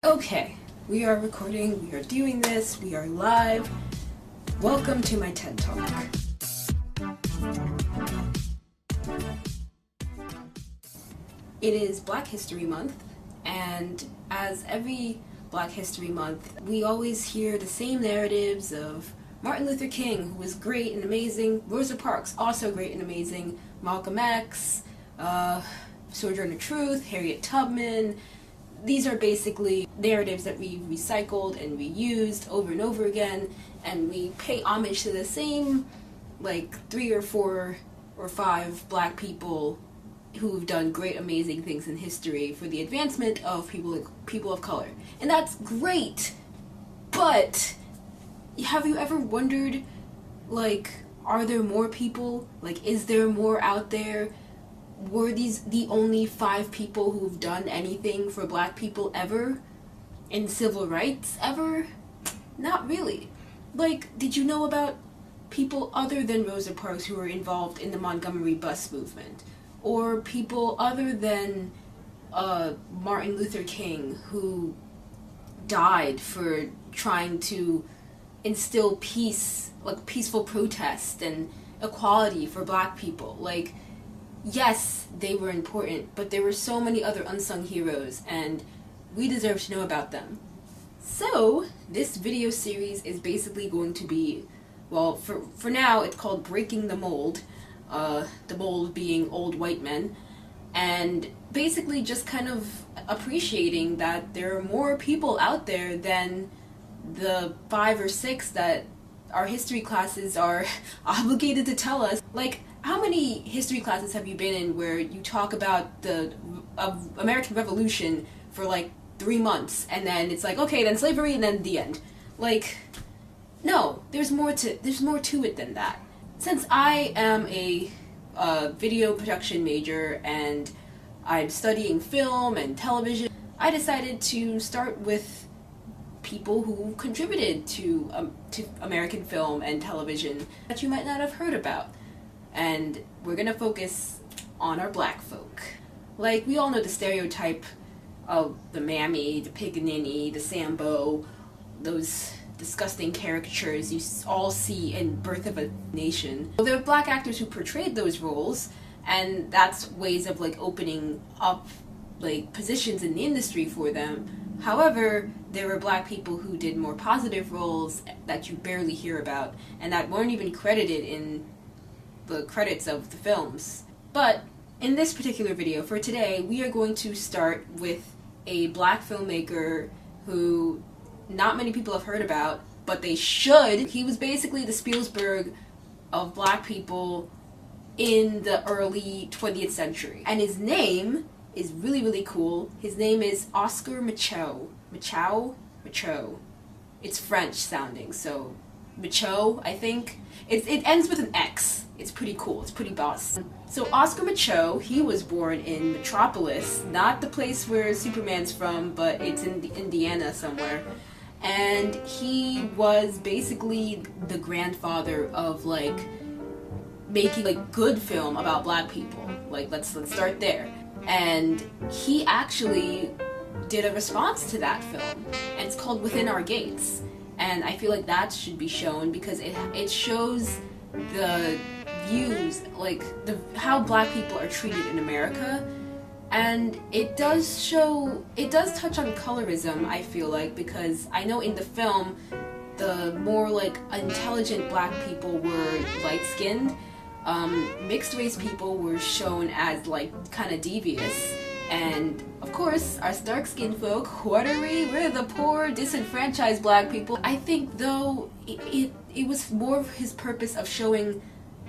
Okay, we are recording, we are doing this, we are live. Welcome to my TED Talk. It is Black History Month, and as every Black History Month, we always hear the same narratives of Martin Luther King, who was great and amazing, Rosa Parks, also great and amazing, Malcolm X, Sojourner Truth, Harriet Tubman. These are basically narratives that we recycled and reused over and over again, and we pay homage to the same, like, 3 or 4 or 5 Black people who've done great, amazing things in history for the advancement of people of color. And that's great! But have you ever wondered, like, are there more people? Like, is there more out there? Were these the only 5 people who've done anything for Black people ever? In civil rights ever? Not really. Like, did you know about people other than Rosa Parks who were involved in the Montgomery bus movement? Or people other than Martin Luther King, who died for trying to instill peace, like peaceful protest and equality for Black people? Like, yes, they were important, but there were so many other unsung heroes, and we deserve to know about them. So, this video series is basically going to be, well, for now, it's called Breaking the Mold being old white men, and basically just kind of appreciating that there are more people out there than the 5 or 6 that our history classes are obligated to tell us. Like, how many history classes have you been in where you talk about the American Revolution for like 3 months, and then it's like, okay, then slavery, and then the end? Like, no, there's more to it than that. Since I am a video production major and I'm studying film and television, I decided to start with people who contributed to American film and television that you might not have heard about. And we're gonna focus on our Black folk. Like, we all know the stereotype of the mammy, the pickaninny, the Sambo, those disgusting caricatures you all see in Birth of a Nation. Well, there are Black actors who portrayed those roles, and that's ways of, like, opening up, like, positions in the industry for them. However, there were Black people who did more positive roles that you barely hear about, and that weren't even credited in the credits of the films. But in this particular video for today, we are going to start with a Black filmmaker who not many people have heard about, but they should. He was basically the Spielberg of Black people in the early 20th century. And his name is really, really cool. His name is Oscar Micheux. Micheux. It's French sounding, so Micheux, I think. It ends with an X. It's pretty cool. It's pretty boss. So Oscar Micheux, he was born in Metropolis, not the place where Superman's from, but it's in Indiana somewhere. And he was basically the grandfather of, like, making, like, good film about Black people. Like, let's start there. And he actually did a response to that film, and it's called Within Our Gates. And I feel like that should be shown because it shows the views, like, how Black people are treated in America. And it does touch on colorism, I feel like, because I know in the film, the more, like, intelligent Black people were light-skinned. Mixed race people were shown as, like, kind of devious. And, of course, us dark-skinned folk, what are we? We're the poor, disenfranchised Black people. I think, though, it was more of his purpose of showing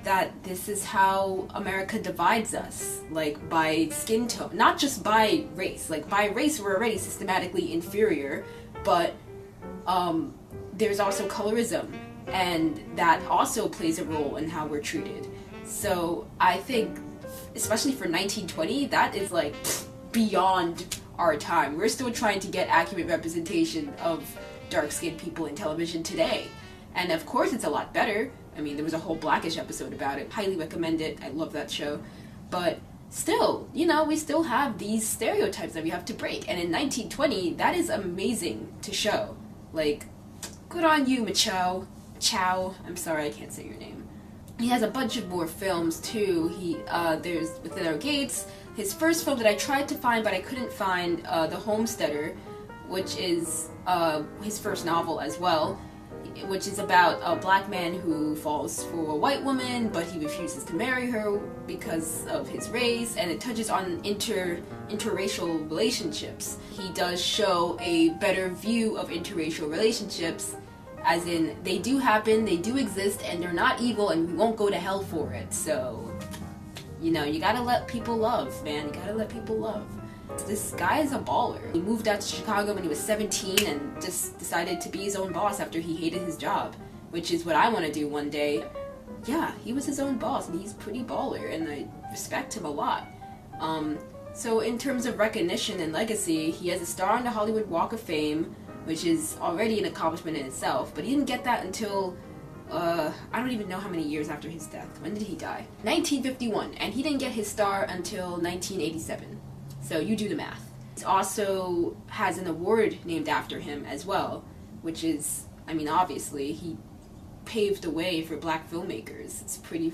that this is how America divides us, like, by skin tone, not just by race. Like, by race we're already systematically inferior, but there's also colorism, and that also plays a role in how we're treated. So I think, especially for 1920, that is, like, beyond our time. We're still trying to get accurate representation of dark-skinned people in television today. And of course it's a lot better. I mean, there was a whole Blackish episode about it. Highly recommend it. I love that show. But still, you know, we still have these stereotypes that we have to break. And in 1920, that is amazing to show. Like, good on you, Micheux. Chow. I'm sorry, I can't say your name. He has a bunch of more films too. There's Within Our Gates. His first film that I tried to find but I couldn't find, The Homesteader, which is his first novel as well, which is about a black man who falls for a white woman, but he refuses to marry her because of his race, and it touches on interracial relationships. He does show a better view of interracial relationships, as in, they do happen, they do exist, and they're not evil, and we won't go to hell for it. So, you know, you gotta let people love, man. You gotta let people love. This guy is a baller. He moved out to Chicago when he was 17 and just decided to be his own boss after he hated his job, which is what I want to do one day. Yeah, he was his own boss, and he's pretty baller, and I respect him a lot. So in terms of recognition and legacy, he has a star on the Hollywood Walk of Fame, which is already an accomplishment in itself, but he didn't get that until, I don't even know how many years after his death. When did he die? 1951, and he didn't get his star until 1987. So you do the math. He also has an award named after him as well, which is, I mean, obviously, he paved the way for black filmmakers. It's pretty,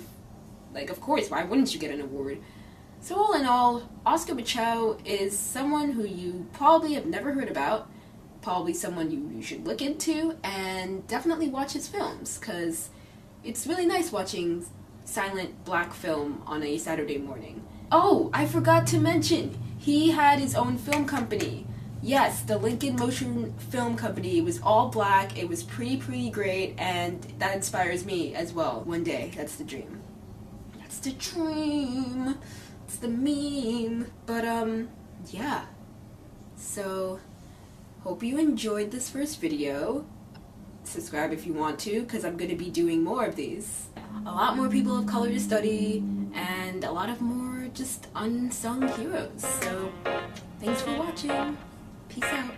like, of course, why wouldn't you get an award? So all in all, Oscar Micheux is someone who you probably have never heard about, probably someone you should look into, and definitely watch his films, because it's really nice watching silent black film on a Saturday morning. Oh, I forgot to mention, he had his own film company. Yes, the Lincoln Motion Film Company. It was all black, it was pretty great, and that inspires me as well one day. That's the dream. That's the dream. It's the meme. But, yeah. So, hope you enjoyed this first video. Subscribe if you want to, because I'm going to be doing more of these. A lot more people of color to study, and a lot of more just unsung heroes. So, thanks for watching. Peace out.